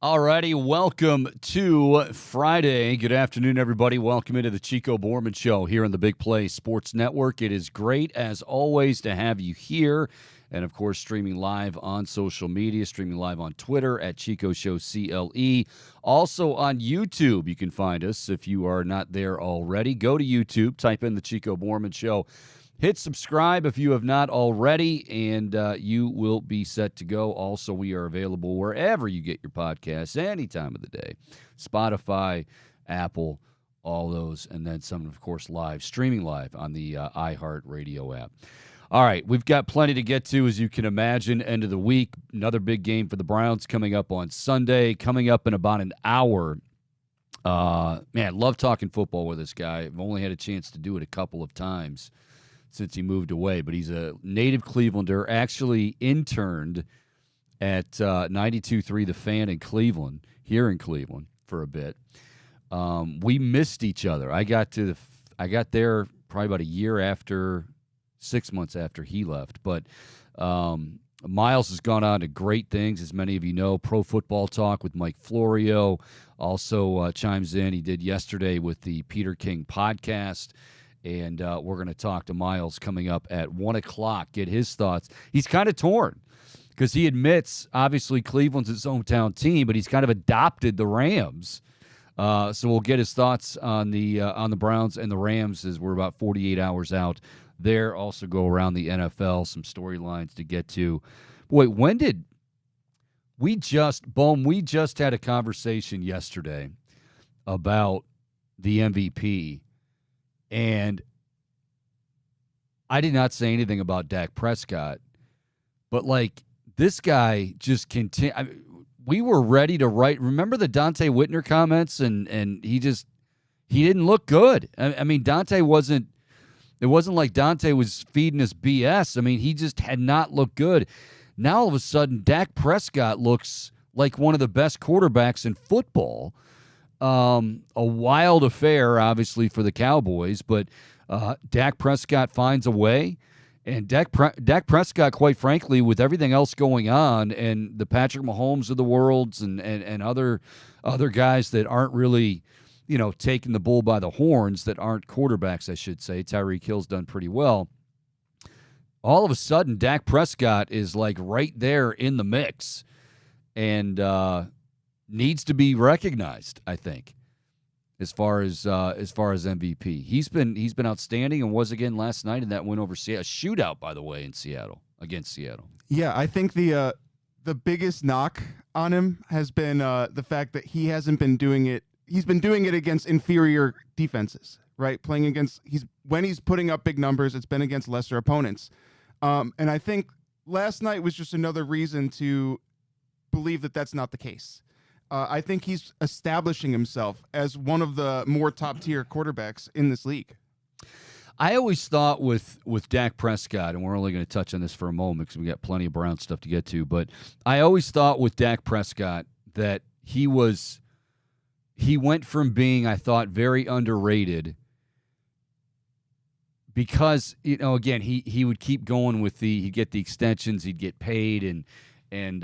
Alrighty, welcome to Friday. Good afternoon, everybody. Welcome into the Chico Borman Show here on the Big Play Sports Network. It is great, as always, to have you here. And, of course, streaming live on social media, streaming live on Twitter at Chico Show CLE. Also on YouTube, you can find us if you are not there already. Go to YouTube, type in the Chico Borman Show. Hit subscribe if you have not already, and you will be set to go. Also, we are available wherever you get your podcasts, any time of the day. Spotify, Apple, all those, and then some, of course, streaming live on the iHeartRadio app. All right, we've got plenty to get to, as you can imagine. End of the week, another big game for the Browns coming up on Sunday, coming up in about an hour. Man, love talking football with this guy. I've only had a chance to do it a couple of times since he moved away, but he's a native Clevelander, actually interned at 92.3 The Fan in Cleveland, here in Cleveland for a bit. We missed each other. I got there probably about a year after, 6 months after he left, but Miles has gone on to great things, as many of you know. Pro Football Talk with Mike Florio also chimes in. He did yesterday with the Peter King podcast. And we're going to talk to Miles coming up at 1 o'clock, get his thoughts. He's kind of torn because he admits, obviously, Cleveland's his hometown team, but he's kind of adopted the Rams. So we'll get his thoughts on the Browns and the Rams as we're about 48 hours out there. Also go around the NFL, some storylines to get to. Boy, we just had a conversation yesterday about the MVP. And I did not say anything about Dak Prescott, but, this guy just continued. We were ready to write. Remember the Dante Whitner comments? And he didn't look good. I mean, it wasn't like Dante was feeding us BS. I mean, he just had not looked good. Now, all of a sudden, Dak Prescott looks like one of the best quarterbacks in football. A wild affair, obviously, for the Cowboys, but Dak Prescott finds a way. And Dak Prescott, quite frankly, with everything else going on and the Patrick Mahomes of the worlds and other guys that aren't really, taking the bull by the horns, that aren't quarterbacks, I should say. Tyreek Hill's done pretty well. All of a sudden, Dak Prescott is right there in the mix. And needs to be recognized, I think, as far as MVP. He's been outstanding and was again last night in that win over Seattle. A shootout, by the way, against Seattle. Yeah, I think the biggest knock on him has been the fact that he hasn't been doing it. He's been doing it against inferior defenses, right? When he's putting up big numbers, it's been against lesser opponents. And I think last night was just another reason to believe that that's not the case. I think he's establishing himself as one of the more top-tier quarterbacks in this league. I always thought with Dak Prescott, and we're only going to touch on this for a moment because we got plenty of Brown stuff to get to, but I always thought with Dak Prescott that he went from being, I thought, very underrated because, again, he would keep going with he'd get the extensions, he'd get paid, and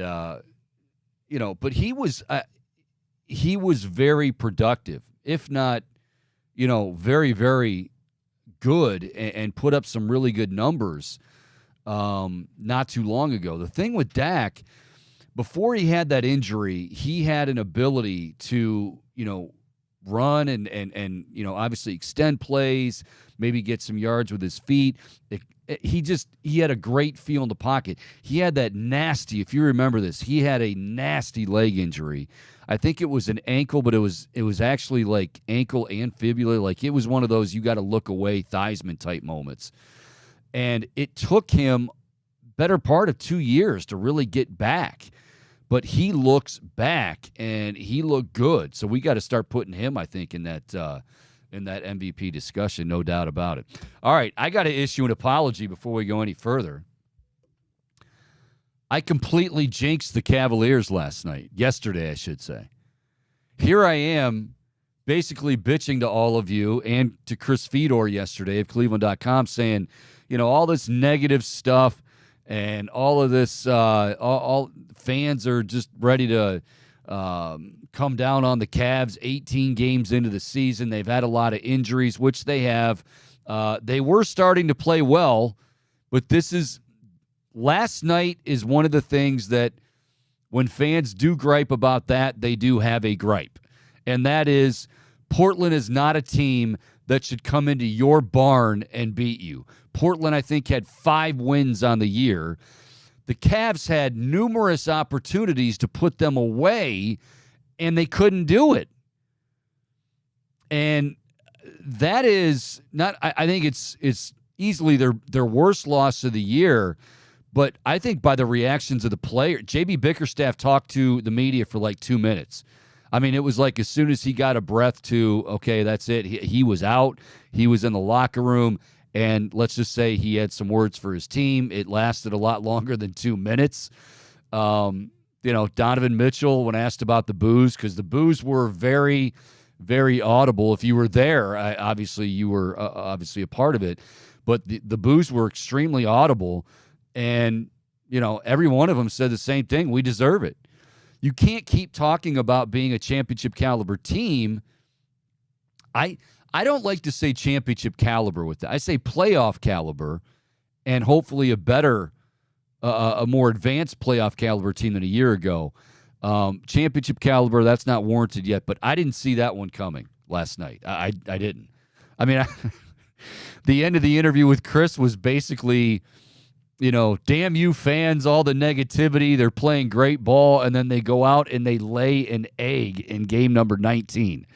but he was very productive, if not, very, very good, and put up some really good numbers not too long ago. The thing with Dak, before he had that injury, he had an ability to, run and obviously extend plays, maybe get some yards with his feet. He had a great feel in the pocket. He had that nasty, if you remember this, he had a nasty leg injury. I think it was an ankle, but it was actually like ankle and fibula. Like, it was one of those you got to look away Theismann type moments. And it took him better part of 2 years to really get back. But he looks back, and he looked good. So we got to start putting him, I think, in that MVP discussion, no doubt about it. All right, I got to issue an apology before we go any further. I completely jinxed the Cavaliers yesterday, I should say. Here I am basically bitching to all of you and to Chris Fedor yesterday of Cleveland.com saying, all this negative stuff and all of this, all fans are just ready to come down on the Cavs 18 games into the season. They've had a lot of injuries, which they have. They were starting to play well, but last night is one of the things that when fans do gripe about that, they do have a gripe. And that is Portland is not a team that should come into your barn and beat you. Portland, I think, had 5 wins on the year. The Cavs had numerous opportunities to put them away, and they couldn't do it. And that is not, I think it's easily their worst loss of the year. But I think by the reactions of the player, J.B. Bickerstaff talked to the media for like 2 minutes. I mean, it was like as soon as he got a breath to, okay, that's it. He was out. He was in the locker room. And let's just say he had some words for his team. It lasted a lot longer than 2 minutes. Donovan Mitchell, when asked about the boos, because the boos were very, very audible. If you were there, obviously you were obviously a part of it. But the boos were extremely audible. And, every one of them said the same thing. We deserve it. You can't keep talking about being a championship caliber team. I don't like to say championship caliber with that. I say playoff caliber, and hopefully a better, a more advanced playoff caliber team than a year ago. Championship caliber, that's not warranted yet, but I didn't see that one coming last night. I didn't. I mean, the end of the interview with Chris was basically, damn you fans, all the negativity. They're playing great ball, and then they go out and they lay an egg in game number 19.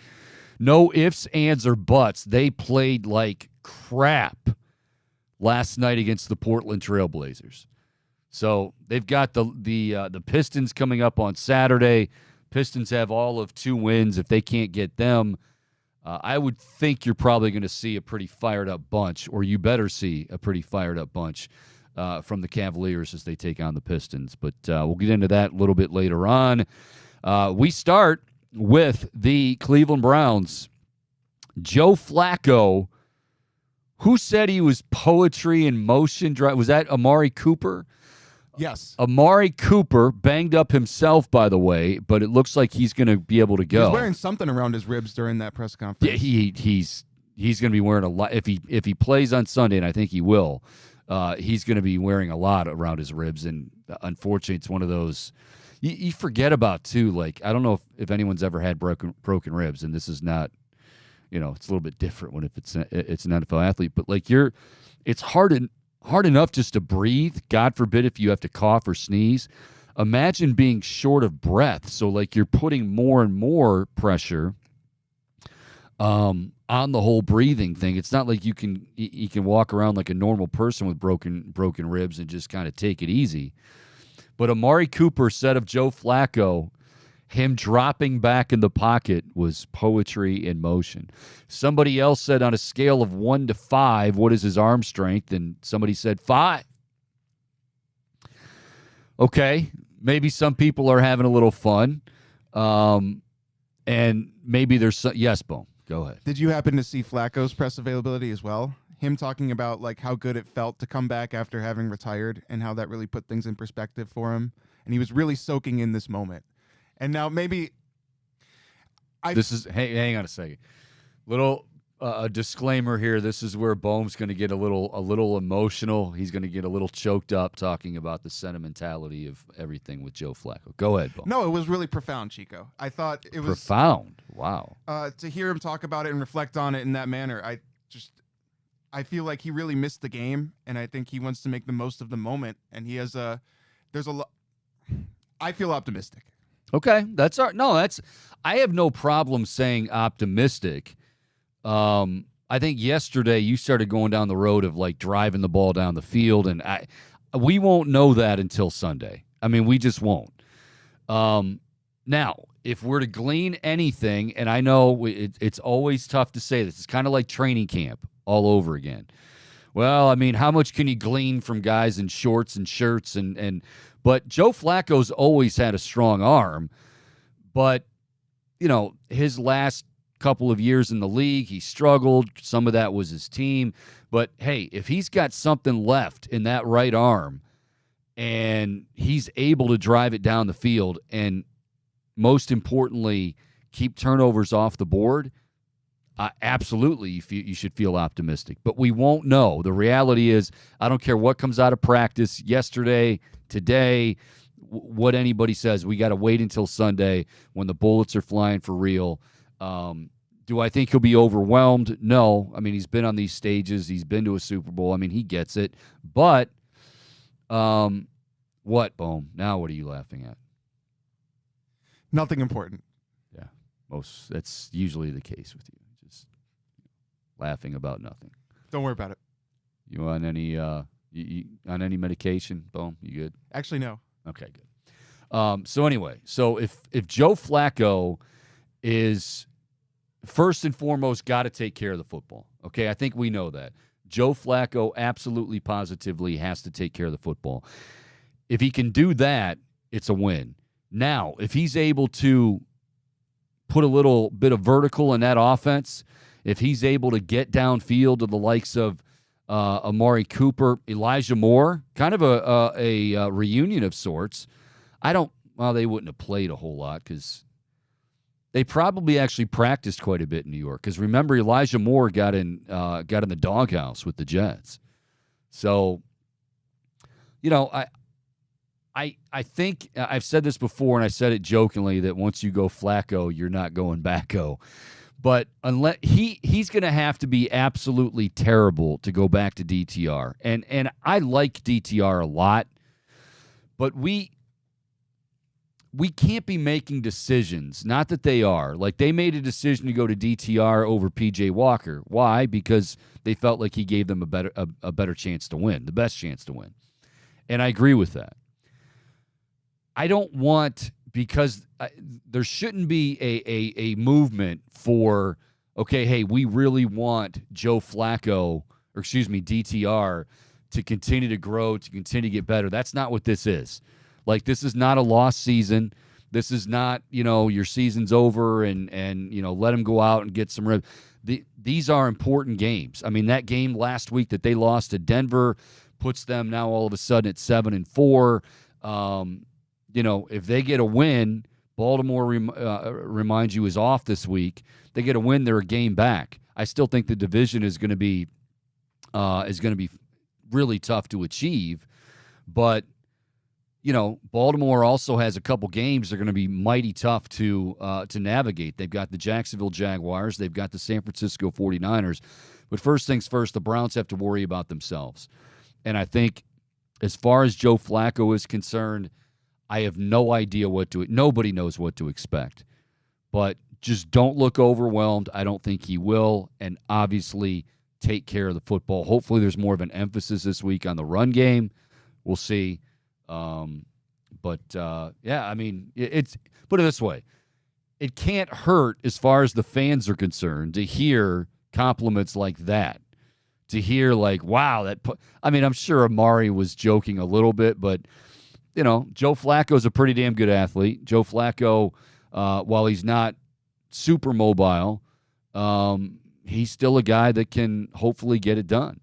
No ifs, ands, or buts. They played like crap last night against the Portland Trailblazers. So they've got the Pistons coming up on Saturday. Pistons have all of 2 wins. If they can't get them, I would think you're probably going to see a pretty fired-up bunch, or you better see a pretty fired-up bunch from the Cavaliers as they take on the Pistons. But we'll get into that a little bit later on. We start with the Cleveland Browns. Joe Flacco, who said he was poetry in motion? Was that Amari Cooper? Yes. Amari Cooper banged up himself, by the way, but it looks like he's going to be able to go. He's wearing something around his ribs during that press conference. Yeah, he's going to be wearing a lot. If he plays on Sunday, and I think he will, he's going to be wearing a lot around his ribs. And unfortunately, it's one of those you forget about too. Like, I don't know if anyone's ever had broken ribs, and this is not, it's a little bit different when if it's an NFL athlete. But like it's hard enough just to breathe. God forbid if you have to cough or sneeze. Imagine being short of breath. So like you're putting more and more pressure on the whole breathing thing. It's not like you can walk around like a normal person with broken ribs and just kind of take it easy. But Amari Cooper said of Joe Flacco, him dropping back in the pocket was poetry in motion. Somebody else said on a scale of 1 to 5, what is his arm strength? And somebody said 5. Okay, maybe some people are having a little fun. And maybe there's some, yes, Boom, go ahead. Did you happen to see Flacco's press availability as well? Him talking about like how good it felt to come back after having retired and how that really put things in perspective for him. And he was really soaking in this moment. And now maybe hang on a second. Little disclaimer here. This is where Bohm's going to get a little emotional. He's going to get a little choked up talking about the sentimentality of everything with Joe Flacco. Go ahead, Bohm. No, it was really profound, Chico. I thought it was profound. Wow. To hear him talk about it and reflect on it in that manner, I feel like he really missed the game, and I think he wants to make the most of the moment. And he has there's a lot. I feel optimistic. Okay, I have no problem saying optimistic. I think yesterday you started going down the road of like driving the ball down the field, and we won't know that until Sunday. I mean, we just won't. Now, if we're to glean anything, and I know it's always tough to say this, it's kind of like training camp all over again. Well, I mean, how much can you glean from guys in shorts and shirts but Joe Flacco's always had a strong arm, but his last couple of years in the league, he struggled. Some of that was his team, but hey, if he's got something left in that right arm and he's able to drive it down the field, and most importantly, keep turnovers off the board, absolutely you should feel optimistic. But we won't know. The reality is, I don't care what comes out of practice yesterday, today, what anybody says. We got to wait until Sunday when the bullets are flying for real. Do I think he'll be overwhelmed? No. I mean, he's been on these stages. He's been to a Super Bowl. I mean, he gets it. But what, Bohm? Now what are you laughing at? Nothing important. Yeah, that's usually the case with you. Just laughing about nothing. Don't worry about it. You on any you on any medication, Bohm? You good? Actually, no. Okay, good. So anyway, if Joe Flacco is first and foremost got to take care of the football. Okay, I think we know that. Joe Flacco absolutely positively has to take care of the football. If he can do that, it's a win. Now, if he's able to put a little bit of vertical in that offense, if he's able to get downfield to the likes of Amari Cooper, Elijah Moore, kind of a reunion of sorts. They wouldn't have played a whole lot because they probably actually practiced quite a bit in New York. Because remember, Elijah Moore got in the doghouse with the Jets. So, I think I've said this before, and I said it jokingly that once you go Flacco, you're not going backo. But unless he's going to have to be absolutely terrible to go back to DTR. And I like DTR a lot, but we can't be making decisions. Not that they are. Like, they made a decision to go to DTR over PJ Walker. Why? Because they felt like he gave them a better chance to win, the best chance to win. And I agree with that. I don't want, because there shouldn't be a movement for, okay, hey, we really want Joe Flacco, or excuse me, DTR, to continue to grow, to continue to get better. That's not what this is. Like, this is not a lost season. This is not, your season's over and let him go out and get some rib. These are important games. I mean, that game last week that they lost to Denver puts them now all of a sudden at 7-4. If they get a win, Baltimore reminds you is off this week. They get a win, they're a game back. I still think the division is going to be really tough to achieve, but Baltimore also has a couple games they're going to be mighty tough to navigate. They've got the Jacksonville Jaguars, they've got the San Francisco 49ers, but first things first, the Browns have to worry about themselves. And I think as far as Joe Flacco is concerned, I have no idea nobody knows what to expect. But just don't look overwhelmed. I don't think he will. And obviously take care of the football. Hopefully there's more of an emphasis this week on the run game. We'll see. Yeah, I mean, it's put it this way. It can't hurt as far as the fans are concerned to hear compliments like that. To hear like, wow, I'm sure Amari was joking a little bit, but Joe Flacco's a pretty damn good athlete. Joe Flacco, while he's not super mobile, he's still a guy that can hopefully get it done.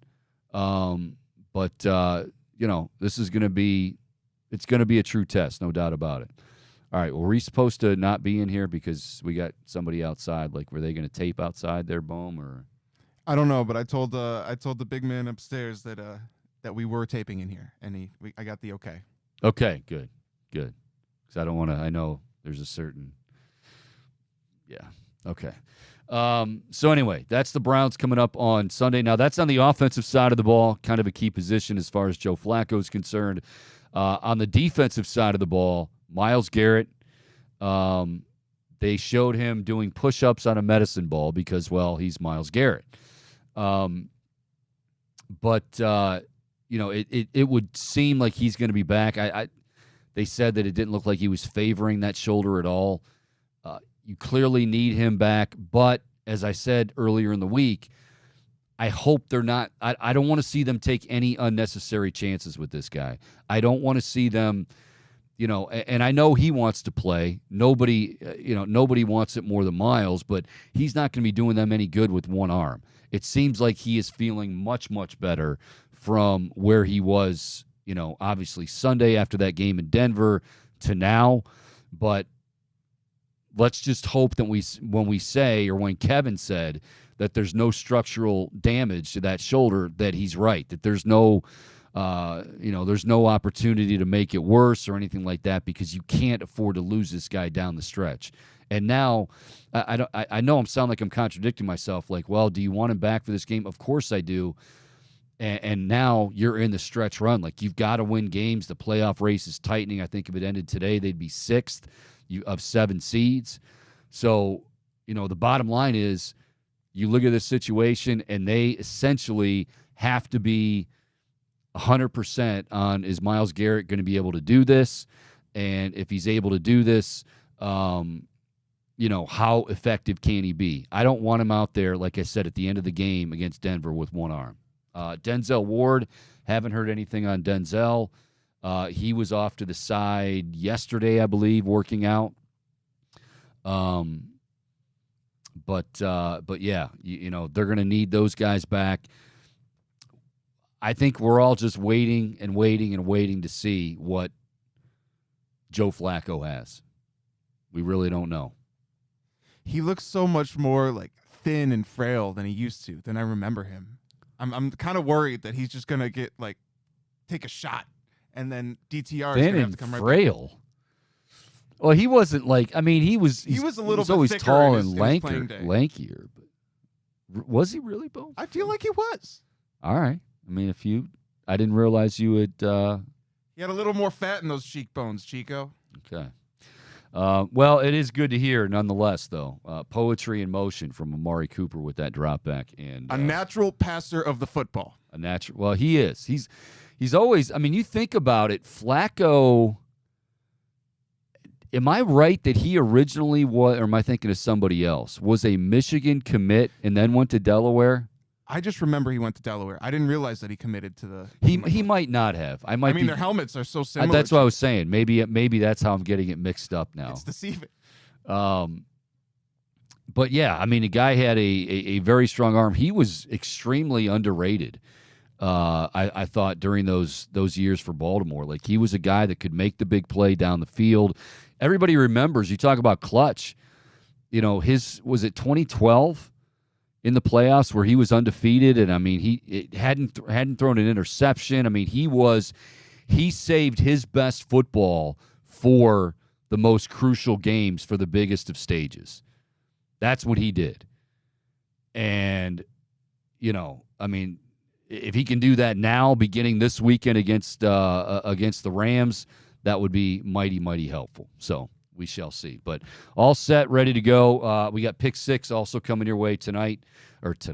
This is going to be a true test, no doubt about it. All right, well, we're supposed to not be in here because we got somebody outside. Like, were they going to tape outside their Bohm, or? I don't know, but I told the big man upstairs that we were taping in here, and I got the okay. Okay, good. Because I don't want to. I know there's a certain. Yeah. Okay. So anyway, that's the Browns coming up on Sunday. Now that's on the offensive side of the ball, kind of a key position as far as Joe Flacco is concerned. On the defensive side of the ball, Myles Garrett. They showed him doing push-ups on a medicine ball because, well, he's Myles Garrett. It would seem like he's going to be back. They said that it didn't look like he was favoring that shoulder at all. You clearly need him back, but as I said earlier in the week, I hope they're not. I don't want to see them take any unnecessary chances with this guy. I don't want to see them, and I know he wants to play. Nobody wants it more than Myles, but he's not going to be doing them any good with one arm. It seems like he is feeling much, much better from where he was, obviously Sunday after that game in Denver to now. But let's just hope that when we say, or when Kevin said that there's no structural damage to that shoulder, that he's right, that there's no there's no opportunity to make it worse or anything like that, because you can't afford to lose this guy down the stretch. And now I know I'm sounding like I'm contradicting myself. Like, well, do you want him back for this game? Of course I do. And now you're in the stretch run. Like, you've got to win games. The playoff race is tightening. I think if it ended today, they'd be sixth of 7 seeds. So, the bottom line is, you look at this situation, and they essentially have to be 100% on, is Myles Garrett going to be able to do this? And if he's able to do this, how effective can he be? I don't want him out there, like I said, at the end of the game against Denver with one arm. Denzel Ward, haven't heard anything on Denzel. He was off to the side yesterday, I believe, working out. But yeah, they're going to need those guys back. I think we're all just waiting to see what Joe Flacco has. We really don't know. He looks so much more like thin and frail than he used to, than I remember him. I'm kind of worried that he's just gonna get take a shot, and then DTR is gonna have to come right back. Frail. Well, he wasn't he was a little bit always thicker tall in his and playing day. lankier. But was he really, Bo? I feel like he was. All right. I mean, I didn't realize you would. He had a little more fat in those cheekbones, Chico. Okay. Well, it is good to hear, nonetheless, though. Poetry in motion from Amari Cooper with that drop back, and a natural passer of the football. Well, he is. He's always. I mean, you think about it, Flacco. Am I right that he originally was, or am I thinking of somebody else? Was a Michigan commit and then went to Delaware? I just remember he went to Delaware. I didn't realize that he committed to the. He might not have. I mean, their helmets are so similar. That's what I was saying. Maybe that's how I'm getting it mixed up now. It's deceiving. But yeah, I mean, the guy had a very strong arm. He was extremely underrated. I thought during those years for Baltimore, like, he was a guy that could make the big play down the field. Everybody remembers. You talk about clutch. Was it 2012? In the playoffs where he was undefeated, and I mean, he hadn't thrown an interception. I mean, he saved his best football for the most crucial games, for the biggest of stages. That's what he did. And I mean, if he can do that now, beginning this weekend against the Rams, that would be mighty, mighty helpful. So we shall see. But all set, ready to go. We got Pick 6 also coming your way today. Brought to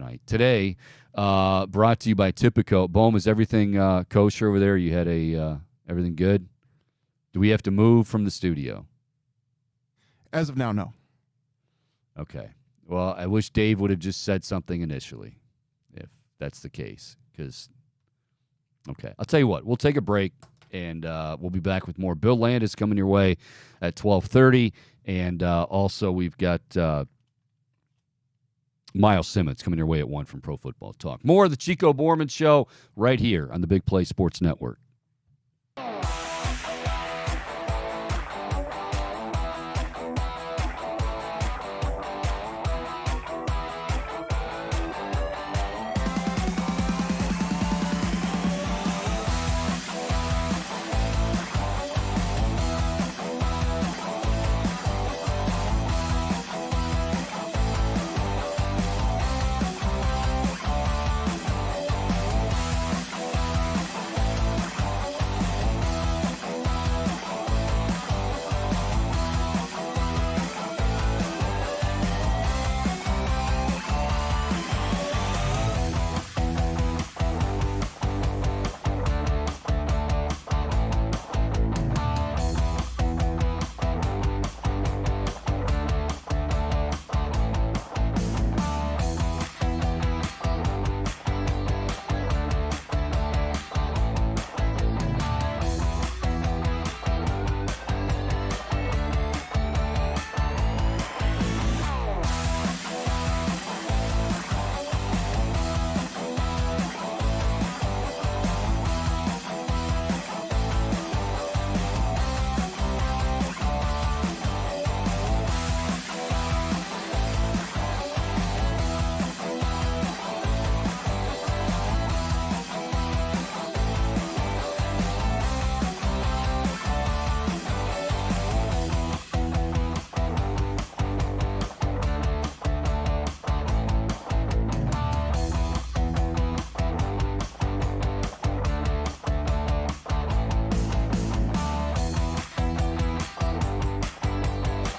you by Tipico. Bohm, is everything kosher over there? You had everything good? Do we have to move from the studio? As of now, no. Okay. Well, I wish Dave would have just said something initially, if that's the case. Okay. I'll tell you what. We'll take a break. And we'll be back with more. Bill Landis coming your way at 12:30. And also we've got Miles Simmons coming your way at 1 from Pro Football Talk. More of the Chico Borman Show right here on the Big Play Sports Network.